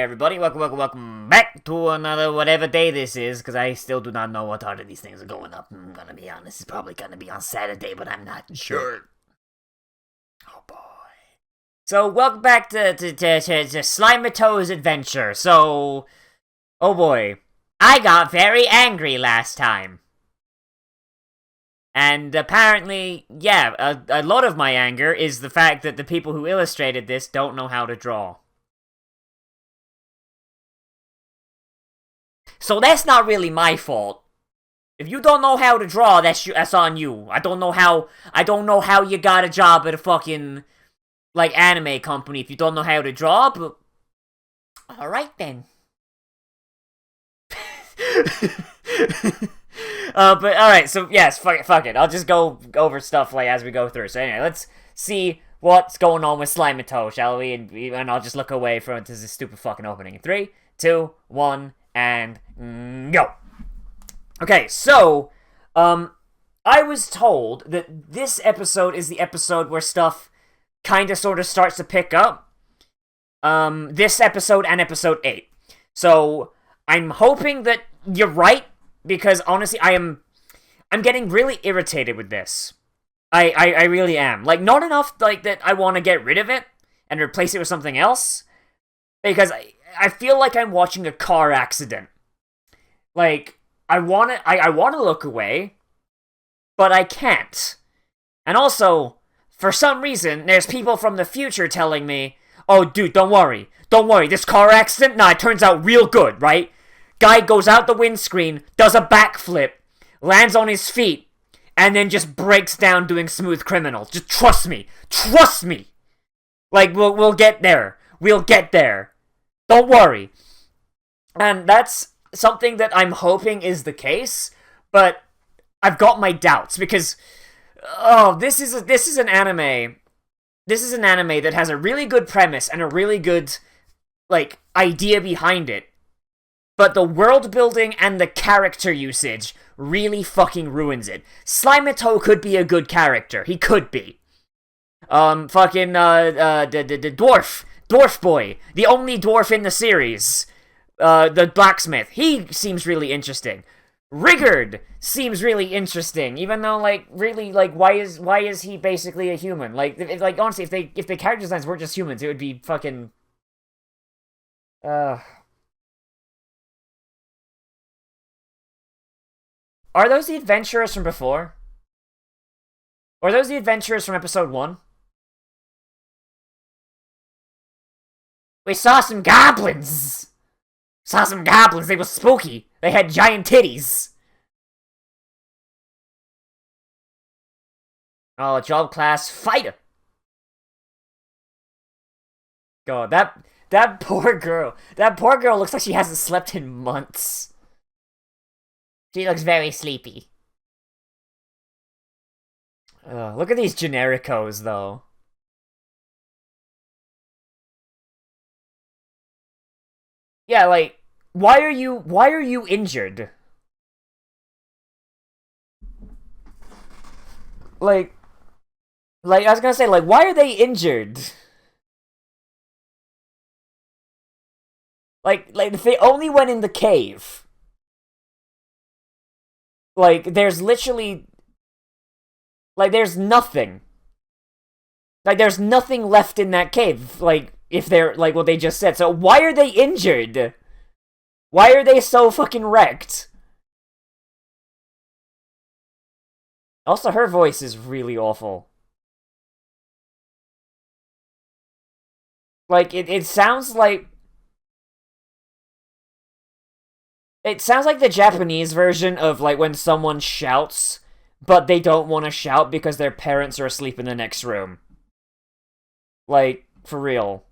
everybody. Welcome back to another whatever day this is, because I still do not know what order these things are going up. I'm gonna be honest, it's probably gonna be on Saturday, but I'm not sure. Oh boy. So, welcome back to Slimy Toes Adventure. So, oh boy. I got very angry last time. And apparently, yeah, a lot of my anger is the fact that the people who illustrated this don't know how to draw. So that's not really my fault. If you don't know how to draw, that's on you. I don't know how you got a job at a fucking like anime company if you don't know how to draw, but alright then. But alright, so yes, fuck it. I'll just go over stuff like as we go through. So anyway, let's see what's going on with Slime and Toe, shall we? And I'll just look away from this stupid fucking opening. In 3, 2, 1, and go. Okay, so I was told that this episode is the episode where stuff kind of sort of starts to pick up. This episode and episode 8. So I'm hoping that you're right, because honestly, I'm getting really irritated with this. I really am. Like, not enough like that I want to get rid of it and replace it with something else, because I feel like I'm watching a car accident. Like, I want to look away, but I can't. And also, for some reason, there's people from the future telling me, "Oh, dude, don't worry, this car accident, nah, it turns out real good, right? Guy goes out the windscreen, does a backflip, lands on his feet, and then just breaks down doing Smooth Criminal. Just trust me. Like, we'll get there. Don't worry." And that's something that I'm hoping is the case, but I've got my doubts, because this is an anime. This is an anime that has a really good premise and a really good like idea behind it. But the world building and the character usage really fucking ruins it. Slimeto could be a good character. He could be. The dwarf boy, the only dwarf in the series, the blacksmith. He seems really interesting. Rigard seems really interesting, even though, like, really, like, why is he basically a human? Like, honestly, if the character designs weren't just humans, it would be fucking. Are those the adventurers from before? Or are those the adventurers from episode 1? We saw some goblins! They were spooky. They had giant titties. Oh, job class fighter. God, that poor girl. That poor girl looks like she hasn't slept in months. She looks very sleepy. Look at these genericos, though. Yeah, like, why are you injured? Like, I was gonna say, like, why are they injured? Like, if they only went in the cave. Like, there's literally... Like, there's nothing. Like, there's nothing left in that cave. Like, if they're, like, what they just said. So, why are they injured? Why are they so fucking wrecked? Also, her voice is really awful. Like, it sounds like... It sounds like the Japanese version of, like, when someone shouts, but they don't want to shout because their parents are asleep in the next room. Like, for real.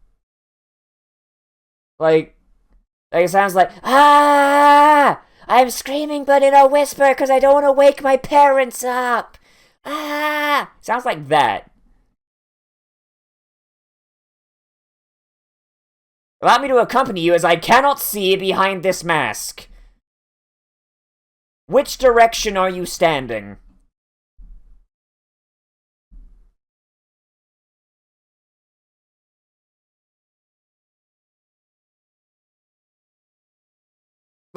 Like, it sounds like, "Ah! I'm screaming but in a whisper because I don't want to wake my parents up! Ah!" Sounds like that. Allow me to accompany you as I cannot see behind this mask. Which direction are you standing?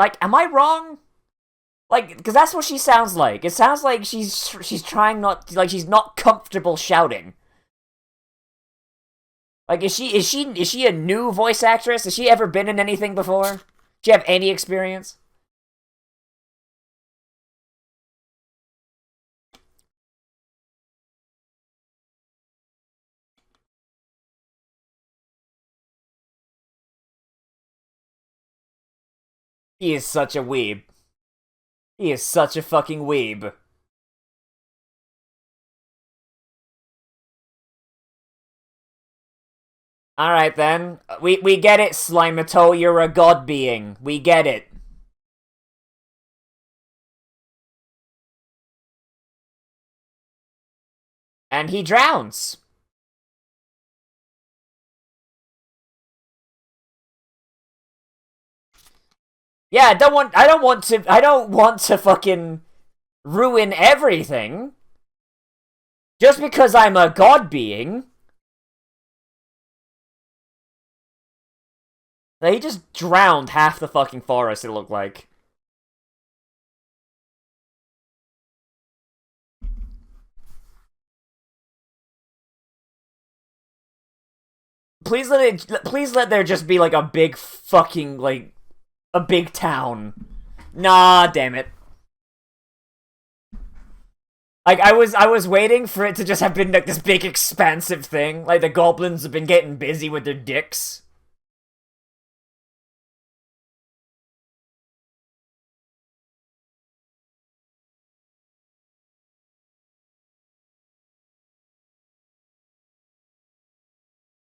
Like, am I wrong? Like, because that's what she sounds like. It sounds like she's trying not, like, she's not comfortable shouting. Like, is she a new voice actress? Has she ever been in anything before? Do you have any experience? He is such a weeb. He is such a fucking weeb. Alright then. We get it, Slimato, you're a god being. We get it. And he drowns. Yeah, I don't want to fucking ruin everything. Just because I'm a god being. He just drowned half the fucking forest, it looked like. Please let there just be like a big fucking, like, a big town. Nah, damn it. Like, I was waiting for it to just have been like this big expansive thing. Like the goblins have been getting busy with their dicks.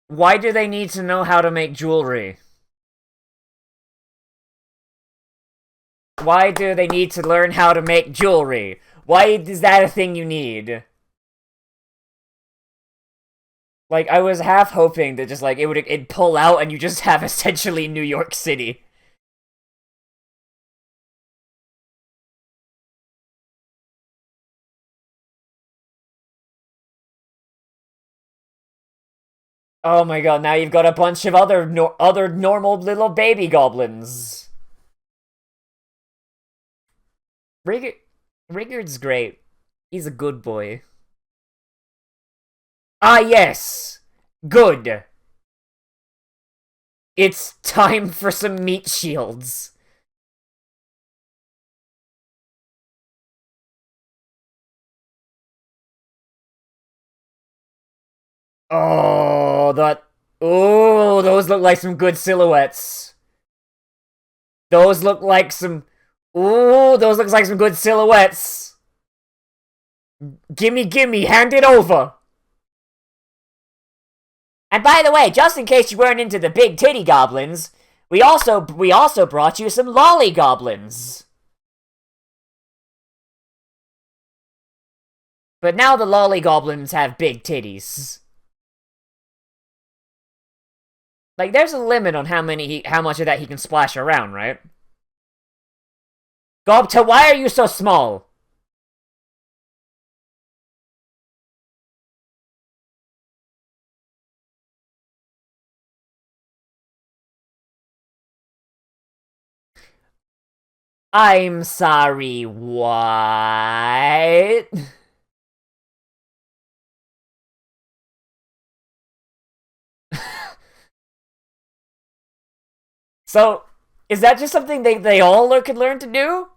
Why do they need to know how to make jewelry? Why do they need to learn how to make jewelry? Why is that a thing you need? Like, I was half hoping that just, like, it'd pull out and you just have essentially New York City. Oh my god, now you've got a bunch of other normal little baby goblins. Rigard's great. He's a good boy. Ah, yes! Good. It's time for some meat shields. Oh, that... Oh, those look like some good silhouettes. Those look like some... Ooh, those look like some good silhouettes. Gimme, hand it over. And by the way, just in case you weren't into the big titty goblins, we also brought you some lolly goblins. But now the lolly goblins have big titties. Like, there's a limit on how much of that he can splash around, right? Gobta, why are you so small? I'm sorry, what? So, is that just something they all could learn to do?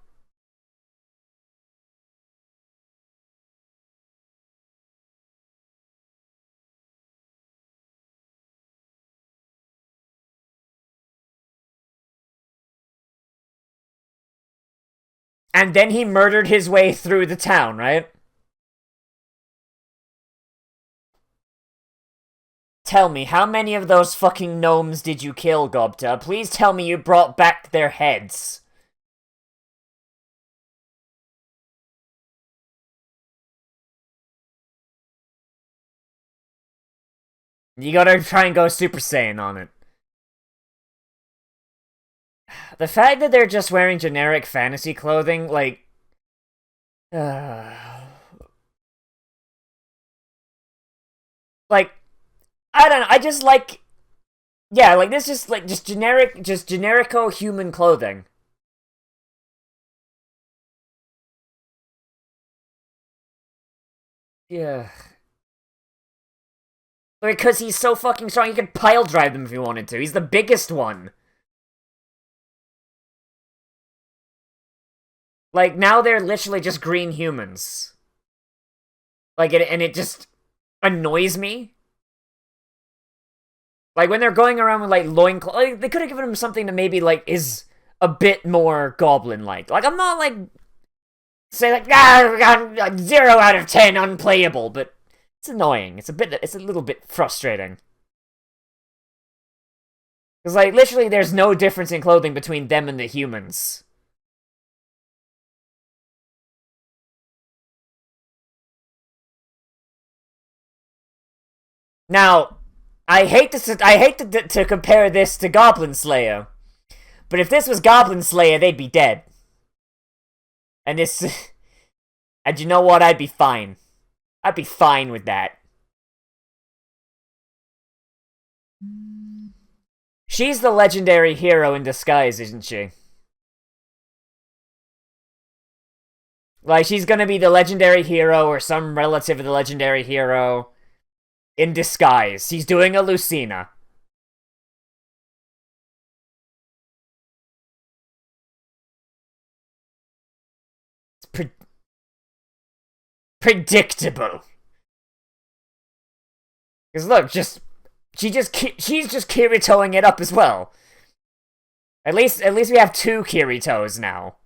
And then he murdered his way through the town, right? Tell me, how many of those fucking gnomes did you kill, Gobta? Please tell me you brought back their heads. You gotta try and go Super Saiyan on it. The fact that they're just wearing generic fantasy clothing, like... like, I don't know, I just like... Yeah, like, this just generico human clothing. Yeah. Because he's so fucking strong, he could pile drive them if he wanted to. He's the biggest one. Like, now they're literally just green humans. Like, and it just annoys me. Like, when they're going around with, like, loincloth, like, they could have given him something that maybe, like, is a bit more goblin-like. Like, I'm not, like, say, like, 0 out of 10 unplayable, but it's annoying. It's a little bit frustrating. Because, like, literally, there's no difference in clothing between them and the humans. Now, I hate to compare this to Goblin Slayer, but if this was Goblin Slayer, they'd be dead. And this, and you know what? I'd be fine. I'd be fine with that. She's the legendary hero in disguise, isn't she? Like, she's gonna be the legendary hero or some relative of the legendary hero in disguise. She's doing a Lucina. It's predictable. Because look, she's just Kiritoing it up as well. At least we have 2 Kiritos now.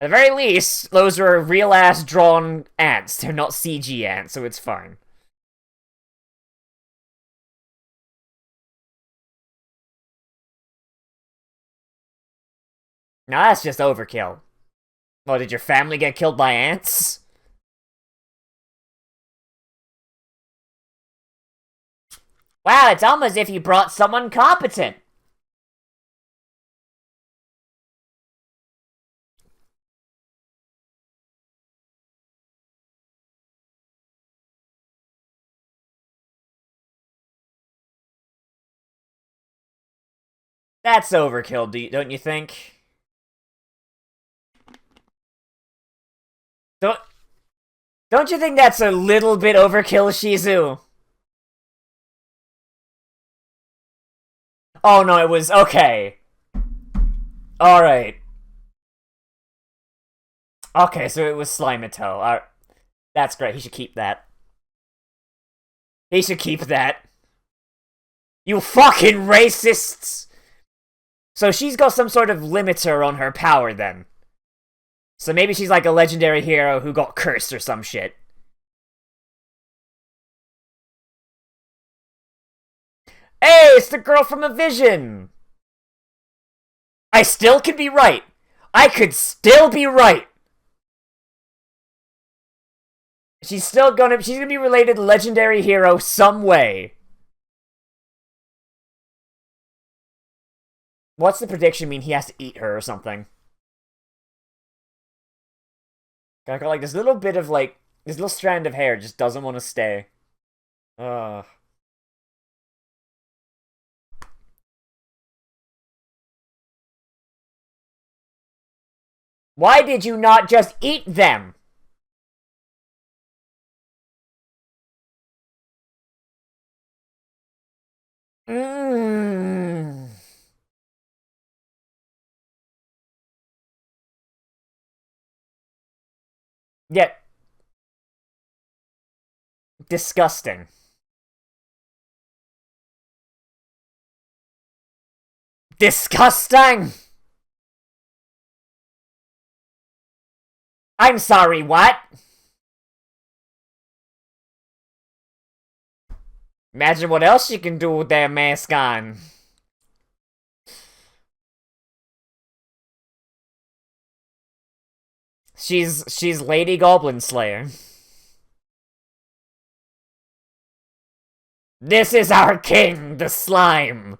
At the very least, those are real-ass drawn ants. They're not CG ants, so it's fine. Now that's just overkill. Oh, did your family get killed by ants? Wow, it's almost as if you brought someone competent. That's overkill, don't you think? Don't don't you think that's a little bit overkill, Shizu? Oh no, it was okay. Alright. Okay, so it was Slimato. That's great, he should keep that. He should keep that. You fucking racists! So she's got some sort of limiter on her power then. So maybe she's like a legendary hero who got cursed or some shit. Hey, it's the girl from a vision! I still could be right. I could still be right. She's gonna be related to legendary hero some way. What's the prediction mean? He has to eat her or something. Got like this little bit of like this little strand of hair just doesn't want to stay. Ugh. Why did you not just eat them? Mmm. Yet disgusting. Disgusting! I'm sorry, what? Imagine what else you can do with that mask on. She's Lady Goblin Slayer. This is our king, the slime.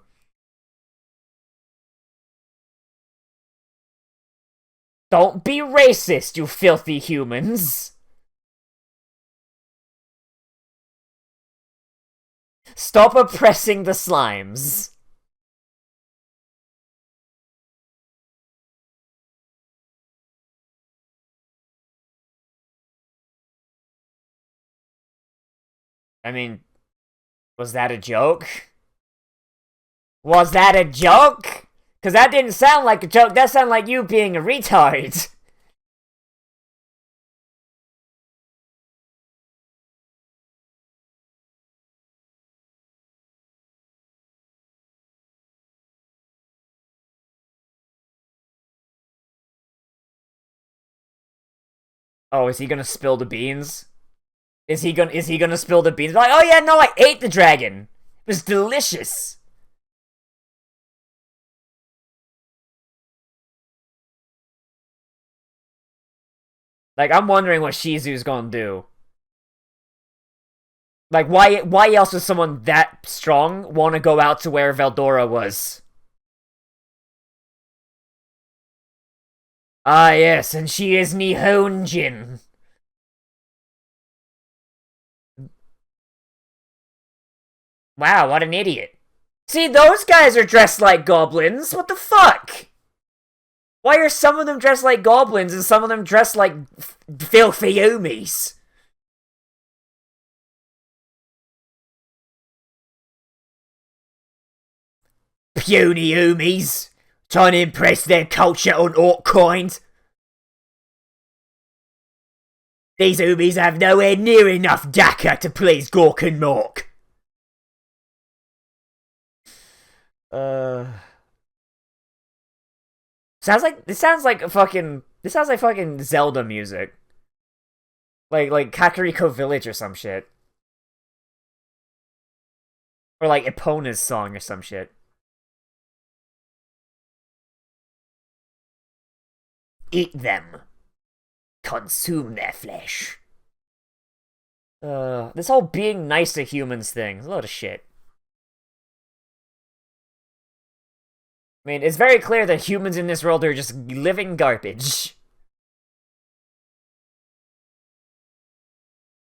Don't be racist, you filthy humans. Stop oppressing the slimes. I mean, was that a joke? Was that a joke? Because that didn't sound like a joke. That sounded like you being a retard. Oh, is he gonna spill the beans? Is he gonna spill the beans? Like, oh yeah, no, I ate the dragon. It was delicious. Like, I'm wondering what Shizu's gonna do. Like, why else would someone that strong want to go out to where Veldora was? Ah, yes, and she is Nihonjin. Wow, what an idiot. See, those guys are dressed like goblins. What the fuck? Why are some of them dressed like goblins and some of them dressed like filthy Umis? Puny Umis, trying to impress their culture on orc kind. These Umis have nowhere near enough Daka to please Gork and Mork. This sounds like fucking Zelda music. Like Kakariko Village or some shit. Or like Epona's song or some shit. Eat them. Consume their flesh. This whole being nice to humans thing is a load of shit. I mean, it's very clear that humans in this world are just living garbage.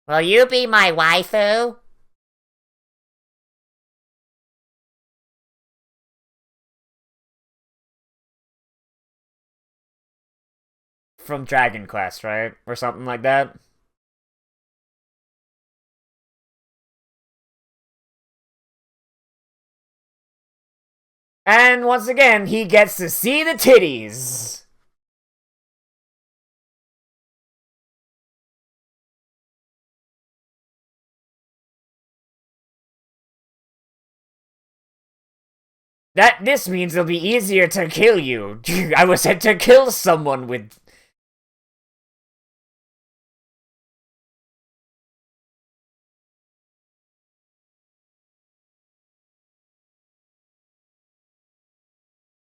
Will you be my waifu? From Dragon Quest, right? Or something like that. And once again, he gets to see the titties. This means it'll be easier to kill you. I was sent to kill someone with...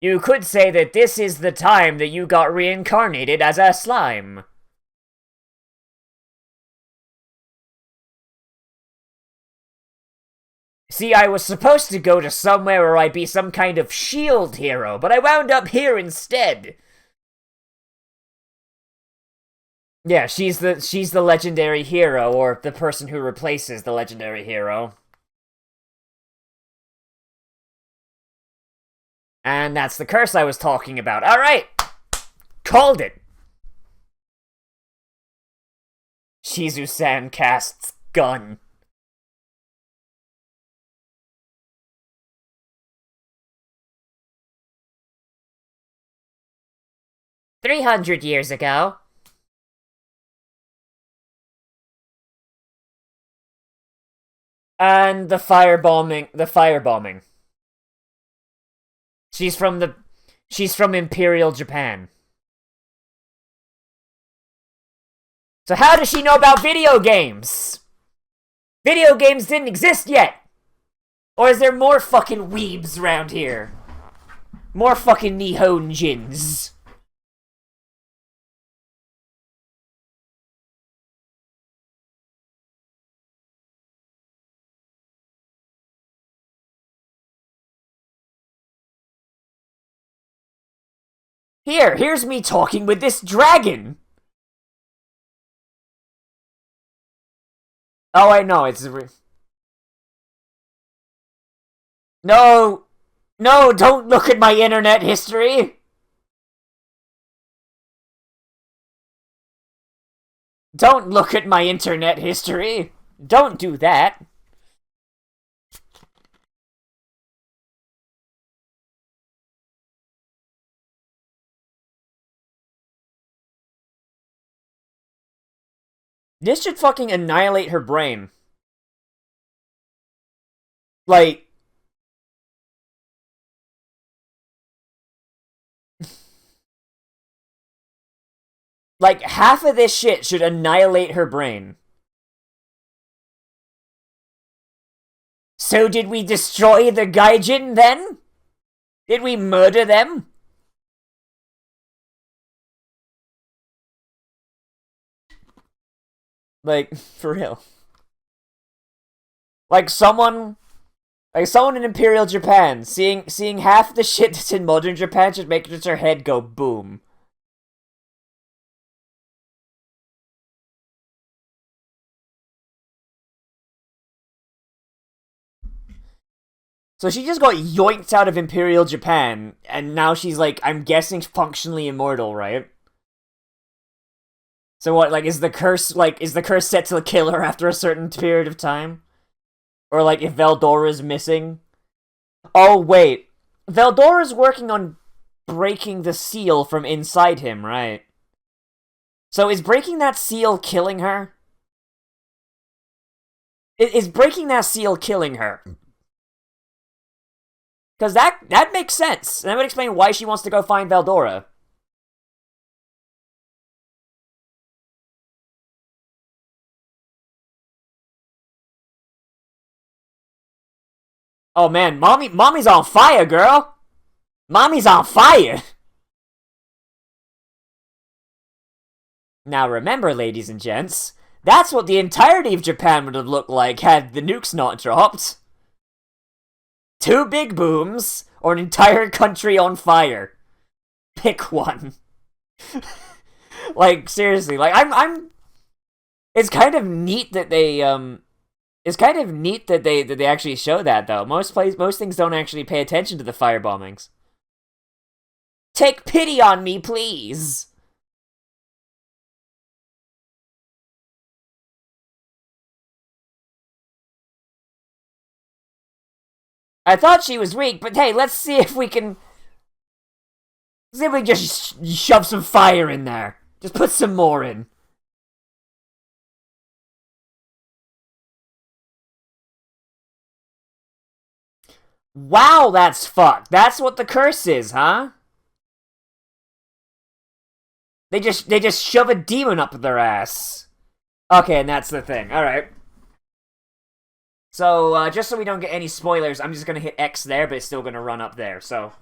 You could say that this is the time that you got reincarnated as a slime. See, I was supposed to go to somewhere where I'd be some kind of shield hero, but I wound up here instead. Yeah, she's the legendary hero, or the person who replaces the legendary hero. And that's the curse I was talking about. Alright! Called it! Shizu-san casts gun. "300 years ago." And the firebombing. She's from Imperial Japan. So how does she know about video games? Video games didn't exist yet! Or is there more fucking weebs around here? More fucking Nihonjins. Here's me talking with this dragon! Oh, I know, it's... No! No, don't look at my internet history! Don't look at my internet history! Don't do that! This should fucking annihilate her brain. Like... Like, half of this shit should annihilate her brain. So did we destroy the Gaijin, then? Did we murder them? Like, for real. Like, someone in Imperial Japan, seeing half the shit that's in modern Japan should make just her head go boom. So she just got yoinked out of Imperial Japan, and now she's like, I'm guessing functionally immortal, right? So what, like, is the curse set to kill her after a certain period of time? Or like, if Veldora's missing? Oh, wait. Veldora's working on breaking the seal from inside him, right? So is breaking that seal killing her? Is breaking that seal killing her? Because that makes sense. And that would explain why she wants to go find Veldora. Oh man, mommy's on fire, girl! Mommy's on fire! Now remember, ladies and gents, that's what the entirety of Japan would have looked like had the nukes not dropped. 2 big booms, or an entire country on fire. Pick one. Like, seriously, like, I'm... It's kind of neat that they, It's kind of neat that they actually show that, though. Most things don't actually pay attention to the fire bombings. Take pity on me, please! I thought she was weak, but hey, let's see if we can... See if we just shove some fire in there. Just put some more in. Wow, that's fucked. That's what the curse is, huh? They just shove a demon up their ass. Okay, and that's the thing. Alright. So, just so we don't get any spoilers, I'm just gonna hit X there, but it's still gonna run up there, so...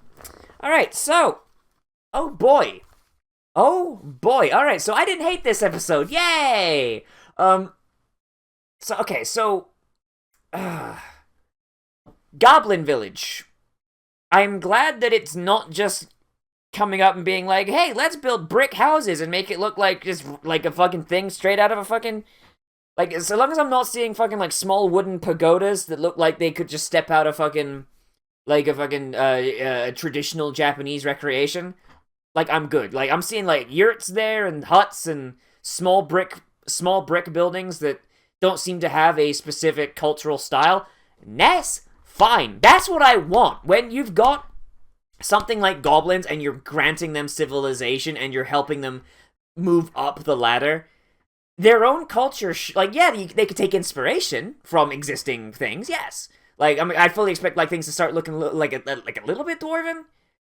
Alright, so... Oh boy. Oh boy. Alright, so I didn't hate this episode. Yay! So, okay, so... Goblin Village. I'm glad that it's not just coming up and being like, hey, let's build brick houses and make it look like just like a fucking thing straight out of a fucking... Like, so long as I'm not seeing fucking, like, small wooden pagodas that look like they could just step out of fucking, like, a fucking, traditional Japanese recreation, like, I'm good. Like, I'm seeing, like, yurts there and huts and small brick buildings that don't seem to have a specific cultural style. And that's fine. That's what I want. When you've got something like goblins and you're granting them civilization and you're helping them move up the ladder... Their own culture, like, yeah, they could take inspiration from existing things, yes. Like, I mean, I fully expect, like, things to start looking like a little bit dwarven.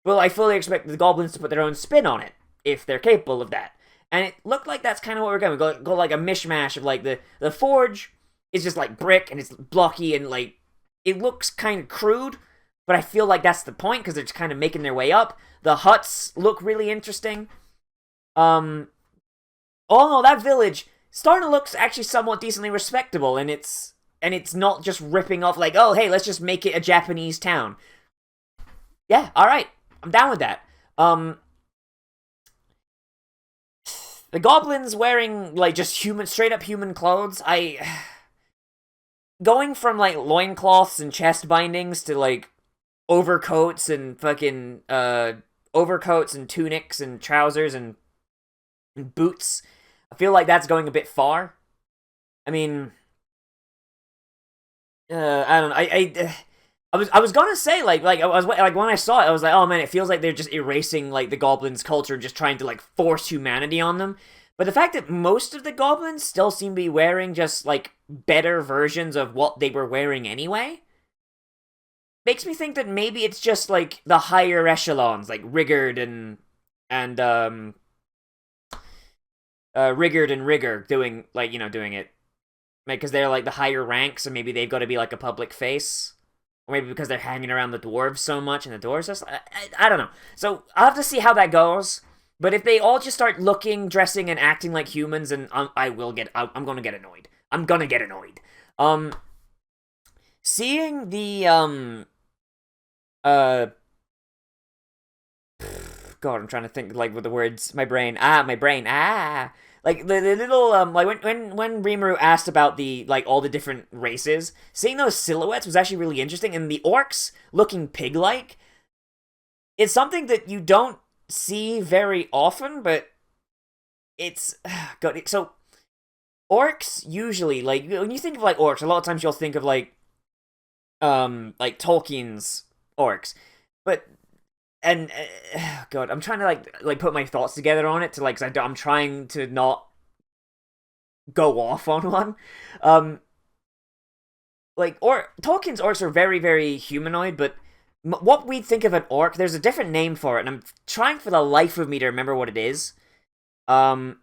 Well, I fully expect the goblins to put their own spin on it, if they're capable of that. And it looked like that's kind of what we're going. We go like a mishmash of, like, the forge is just, like, brick, and it's blocky, and, like, it looks kind of crude, but I feel like that's the point, because they're just kind of making their way up. The huts look really interesting. Oh no, that village starting to look actually somewhat decently respectable, and it's not just ripping off like, oh hey, let's just make it a Japanese town. Yeah, alright. I'm down with that. The goblins wearing like just straight up human clothes, going from like loincloths and chest bindings to like overcoats and fucking overcoats and tunics and trousers and boots. I feel like that's going a bit far. I mean, I don't know. I was gonna say like I was like when I saw it, I was like, oh man, it feels like they're just erasing like the goblins' culture, just trying to like force humanity on them. But the fact that most of the goblins still seem to be wearing just, like, better versions of what they were wearing anyway makes me think that maybe it's just, like, the higher echelons, like Rigard and Rigard and Rigger doing, like, doing it. Because they're, like, the higher ranks, and maybe they've got to be, like, a public face. Or maybe because they're hanging around the dwarves so much, and the dwarves just... I don't know. So, I'll have to see how that goes. But if they all just start looking, dressing, and acting like humans, and I'm gonna get annoyed. I'm gonna get annoyed. Seeing the, God, I'm trying to think, like, with the words, my brain, like, the little, like, when Rimuru asked about the, like, all the different races, seeing those silhouettes was actually really interesting, and the orcs looking pig-like, it's something that you don't see very often, but it's, God, so, orcs usually, like, when you think of, like, orcs, a lot of times you'll think of, like Tolkien's orcs, but, and, God, I'm trying to, like, put my thoughts together on it, to, like, cause I'm trying to not go off on one, Tolkien's orcs are very, very humanoid, but what we think of an orc, there's a different name for it, and I'm trying for the life of me to remember what it is, but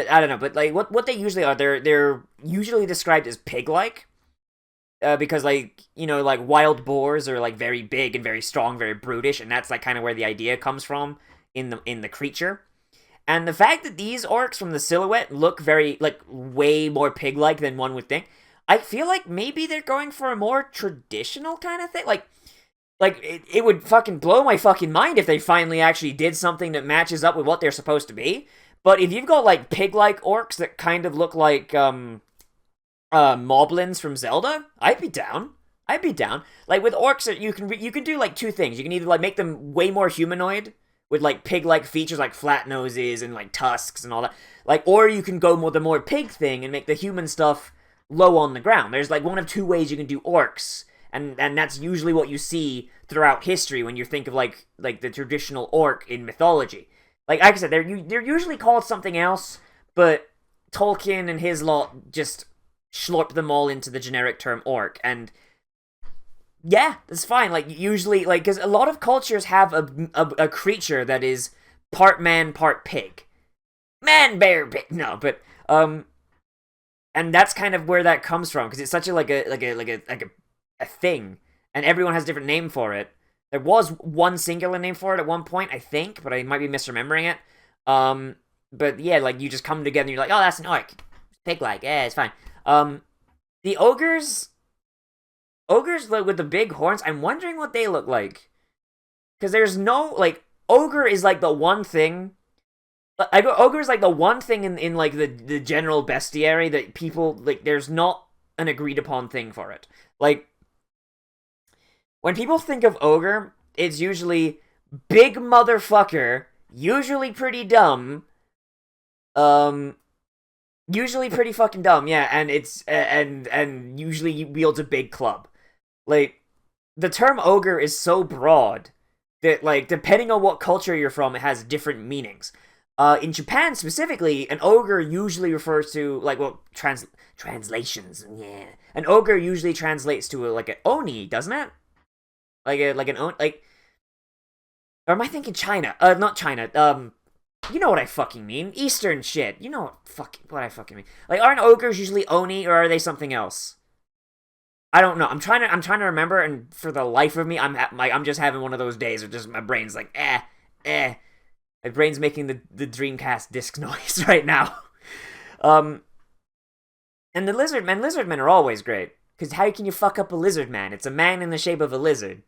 I don't know, but, like, what they usually are, they're usually described as pig-like, because, like, like, wild boars are, like, very big and very strong, very brutish, and that's, like, kind of where the idea comes from in the creature. And the fact that these orcs from the silhouette look very, like, way more pig-like than one would think, I feel like maybe they're going for a more traditional kind of thing. Like it would fucking blow my fucking mind if they finally actually did something that matches up with what they're supposed to be. But if you've got, like, pig-like orcs that kind of look like, moblins from Zelda, I'd be down. Like, with orcs, you can do, like, two things. You can either, like, make them way more humanoid with, like, pig-like features, like flat noses and, like, tusks and all that. Like, or you can go the more pig thing and make the human stuff low on the ground. There's, like, one of two ways you can do orcs, and that's usually what you see throughout history when you think of, like the traditional orc in mythology. Like I said, they're usually called something else, but Tolkien and his lot just slurp them all into the generic term orc, and yeah, that's fine. Like, usually, like, because a lot of cultures have a creature that is part man, part pig. Man, bear, pig. No, but, and that's kind of where that comes from, because it's such a thing, and everyone has a different name for it. There was one singular name for it at one point, I think, but I might be misremembering it. But yeah, like, you just come together and you're like, oh, that's an orc. Pig-like, yeah, it's fine. The ogres, like, with the big horns, I'm wondering what they look like. Because there's no, like, ogre is, like, the one thing, ogre is, like, the one thing in like, the general bestiary that people, like, there's not an agreed upon thing for it. Like, when people think of ogre, it's usually big motherfucker, usually pretty dumb, usually pretty fucking dumb, yeah, and it's, and usually wields a big club. Like, the term ogre is so broad that, like, depending on what culture you're from, it has different meanings. In Japan, specifically, an ogre usually refers to, like, well, translations, yeah. An ogre usually translates to, like, an oni, doesn't it? Like an oni, like, or am I thinking China? Not China, you know what I fucking mean. Eastern shit. You know what I fucking mean. Like, aren't ogres usually oni, or are they something else? I don't know. I'm trying to remember, and for the life of me, I'm just having one of those days where just my brain's like, My brain's making the Dreamcast disc noise right now. And the lizardmen are always great. Because how can you fuck up a lizard man? It's a man in the shape of a lizard.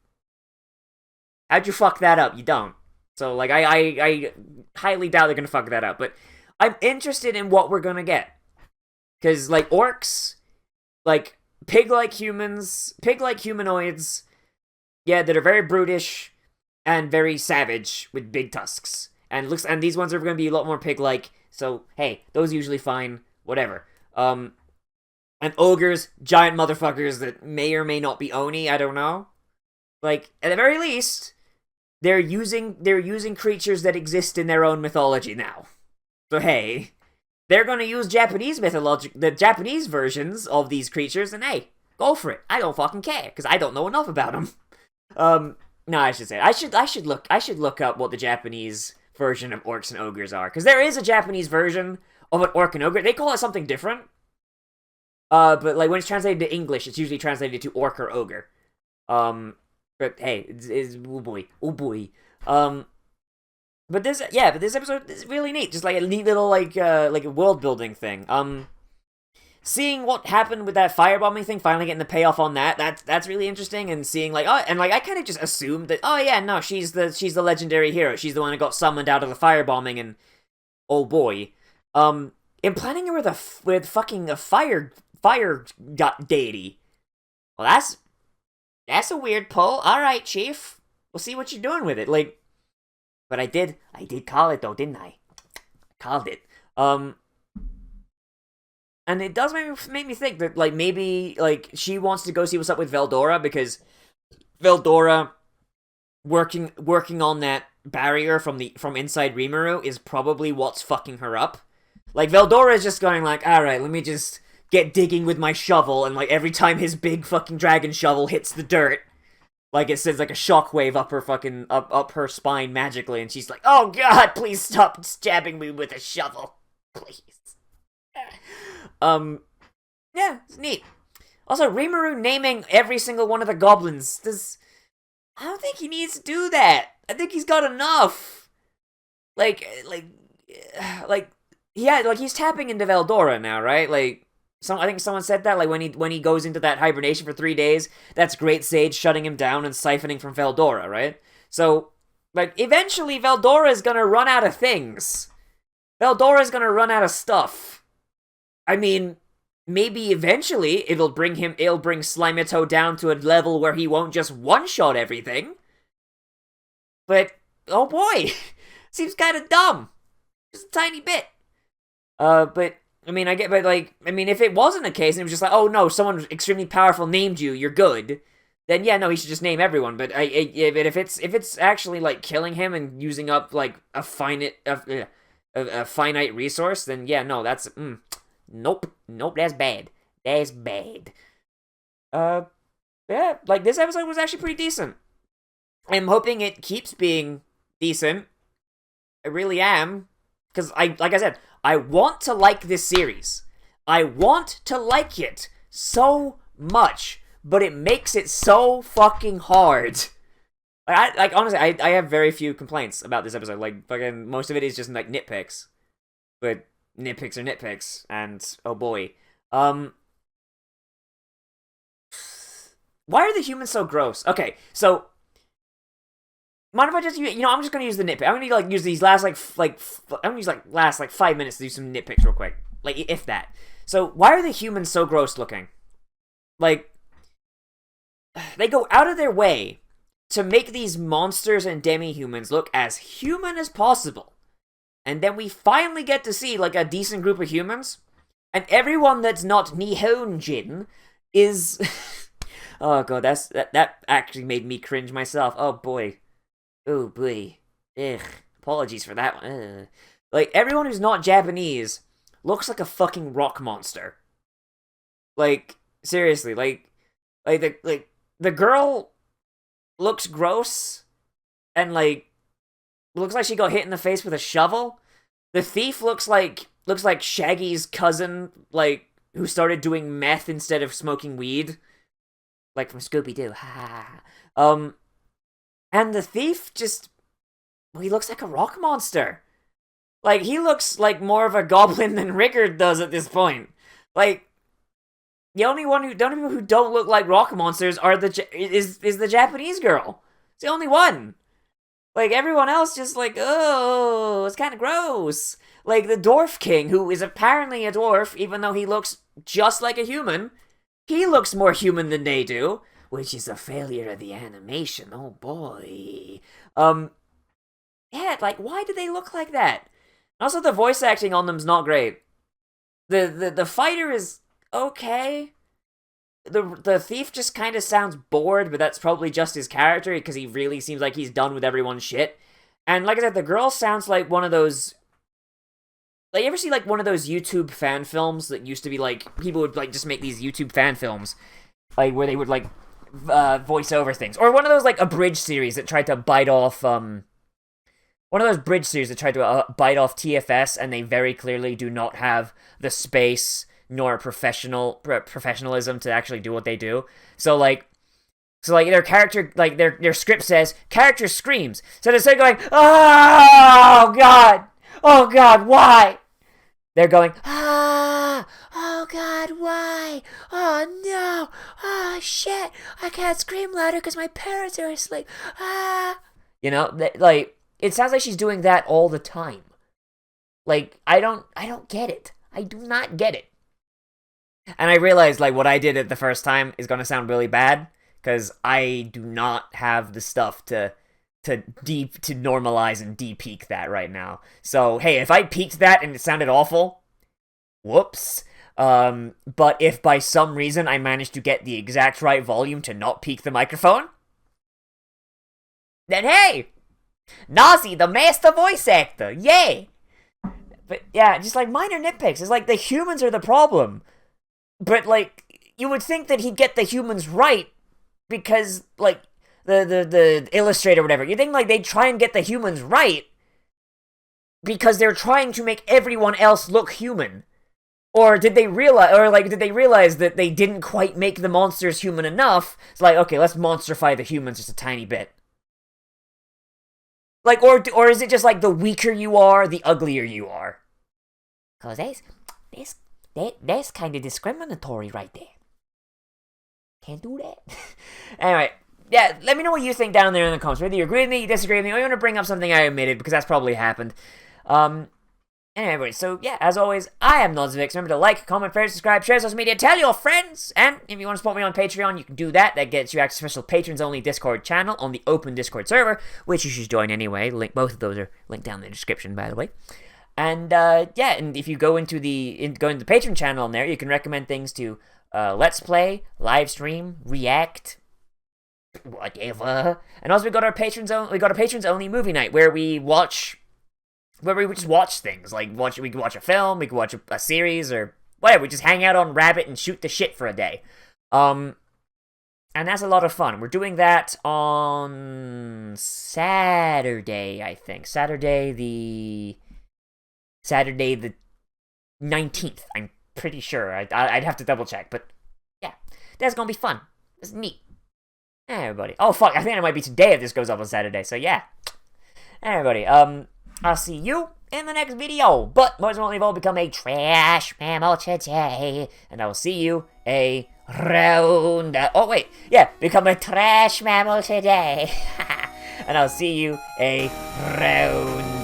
How'd you fuck that up? You don't. So, like, I highly doubt they're gonna fuck that up. But I'm interested in what we're gonna get. Because, like, orcs, like, pig-like humans, pig-like humanoids, yeah, that are very brutish and very savage with big tusks. And these ones are gonna be a lot more pig-like. So, hey, those are usually fine. Whatever. And ogres, giant motherfuckers that may or may not be oni, I don't know. Like, at the very least, they're using creatures that exist in their own mythology now. So hey, they're gonna use Japanese mythology, the Japanese versions of these creatures, and hey, go for it. I don't fucking care because I don't know enough about them. No, I should say I should look up what the Japanese version of orcs and ogres are, because there is a Japanese version of an orc and ogre. They call it something different. But like when it's translated to English, it's usually translated to orc or ogre. But hey, it's oh boy. But this episode is really neat. Just like a neat little like a world building thing. Seeing what happened with that firebombing thing, finally getting the payoff on that's really interesting. And seeing like I kind of just assumed that no, she's the legendary hero. She's the one who got summoned out of the firebombing, and oh boy, implanting her with fucking a fire deity. Well, that's a weird pull. All right, Chief, we'll see what you're doing with it. Like, but I did call it though, didn't I? Called it. And it does make me think that, like, maybe, like, she wants to go see what's up with Veldora, because Veldora working on that barrier from inside Rimuru is probably what's fucking her up. Like, Veldora is just going like, alright, let me just get digging with my shovel, and, like, every time his big fucking dragon shovel hits the dirt, like, it sends, like, a shockwave up her fucking, up her spine magically, and she's like, oh god, please stop stabbing me with a shovel. Please. Yeah, it's neat. Also, Rimuru naming every single one of the goblins. I don't think he needs to do that. I think he's got enough. Yeah, like he's tapping into Veldora now, right? Like, I think someone said that, like when he goes into that hibernation for 3 days, that's Great Sage shutting him down and siphoning from Veldora, right? So, like, eventually Veldora's gonna run out of things. Veldora's gonna run out of stuff. I mean, maybe eventually it'll bring Slimeto down to a level where he won't just one-shot everything. But, oh boy, seems kind of dumb. Just a tiny bit. But, I mean, if it wasn't a case and it was just like, oh no, someone extremely powerful named you, you're good, then yeah, no, he should just name everyone. But if it's actually, like, killing him and using up, like, a finite resource, then yeah, no, that's, Nope, that's bad. That's bad. Yeah, like, this episode was actually pretty decent. I'm hoping it keeps being decent. I really am. Because, like I said, I want to like this series. I want to like it so much, but it makes it so fucking hard. Honestly, I have very few complaints about this episode. Like, fucking, most of it is just, like, nitpicks. But nitpicks are nitpicks, and oh boy. Why are the humans so gross? Okay, so mind if I just, I'm just gonna use the nitpick. I'm gonna like use these last I'm gonna use last 5 minutes to do some nitpicks real quick, like if that. So why are the humans so gross looking? Like, they go out of their way to make these monsters and demi-humans look as human as possible. And then we finally get to see, like, a decent group of humans. And everyone that's not Nihonjin is... oh, God, that actually made me cringe myself. Oh, boy. Oh, boy. Ugh. Apologies for that one. Ugh. Like, everyone who's not Japanese looks like a fucking rock monster. Like, seriously, the girl looks gross. And, like, looks like she got hit in the face with a shovel. The thief looks like Shaggy's cousin, like, who started doing meth instead of smoking weed. Like from Scooby-Doo. And the thief just... well, he looks like a rock monster. Like, he looks like more of a goblin than Rickard does at this point. Like, the only people who don't look like rock monsters is the Japanese girl. It's the only one. Like, everyone else just like, oh, it's kind of gross. Like, the Dwarf King, who is apparently a dwarf, even though he looks just like a human, he looks more human than they do, which is a failure of the animation. Oh, boy. Yeah, like, why do they look like that? Also, the voice acting on them's not great. The fighter is okay. The thief just kind of sounds bored, but that's probably just his character, because he really seems like he's done with everyone's shit. And like I said, the girl sounds like one of those Like, you ever see, like, one of those YouTube fan films that used to be, like, people would, like, just make these YouTube fan films, like, where they would, like, voice over things. Or one of those, like, abridged series that tried to bite off, one of those bridge series that tried to bite off TFS, and they very clearly do not have the space nor professionalism to actually do what they do. So their character, like, their script says, character screams. So instead of going, oh God, why? They're going, oh God, why? Oh no, oh shit, I can't scream louder because my parents are asleep. You know, like, it sounds like she's doing that all the time. Like, I don't get it. I do not get it. And I realized, like, what I did it the first time is gonna sound really bad, because I do not have the stuff to normalize and de-peak that right now. So, hey, if I peaked that and it sounded awful, whoops. But if by some reason I managed to get the exact right volume to not peak the microphone, then hey, Nozz, the master voice actor, yay! But yeah, just like minor nitpicks. It's like the humans are the problem. But like, you would think that he'd get the humans right, because like the illustrator or whatever, you think like they'd try and get the humans right because they're trying to make everyone else look human. Or did they realize that they didn't quite make the monsters human enough? It's like, okay, let's monsterify the humans just a tiny bit. Like, or is it just like the weaker you are, the uglier you are? Cause that's kind of discriminatory right there. Can't do that. Anyway, yeah, let me know what you think down there in the comments. Whether you agree with me, you disagree with me, or you want to bring up something I omitted, because that's probably happened. Anyway, so yeah, as always, I am Nozz. Remember to like, comment, share, subscribe, share social media, tell your friends, and if you want to support me on Patreon, you can do that. That gets you access to a special patrons-only Discord channel on the open Discord server, which you should join anyway. Both of those are linked down in the description, by the way. And yeah, and if you go into the Patreon channel on there, you can recommend things to Let's Play, live stream, react, whatever. And also we got our patrons only movie night where we just watch things. Like we could watch a film, we could watch a series, or whatever. We just hang out on Rabbit and shoot the shit for a day. And that's a lot of fun. We're doing that on Saturday, I think. Saturday the 19th, I'm pretty sure. I'd have to double check, but yeah. That's gonna be fun. It's neat. Everybody. Oh, fuck, I think it might be today if this goes up on Saturday, so yeah. Everybody, I'll see you in the next video, but most importantly, I'll become a trash mammal today, and I will see you around, become a trash mammal today, and I'll see you around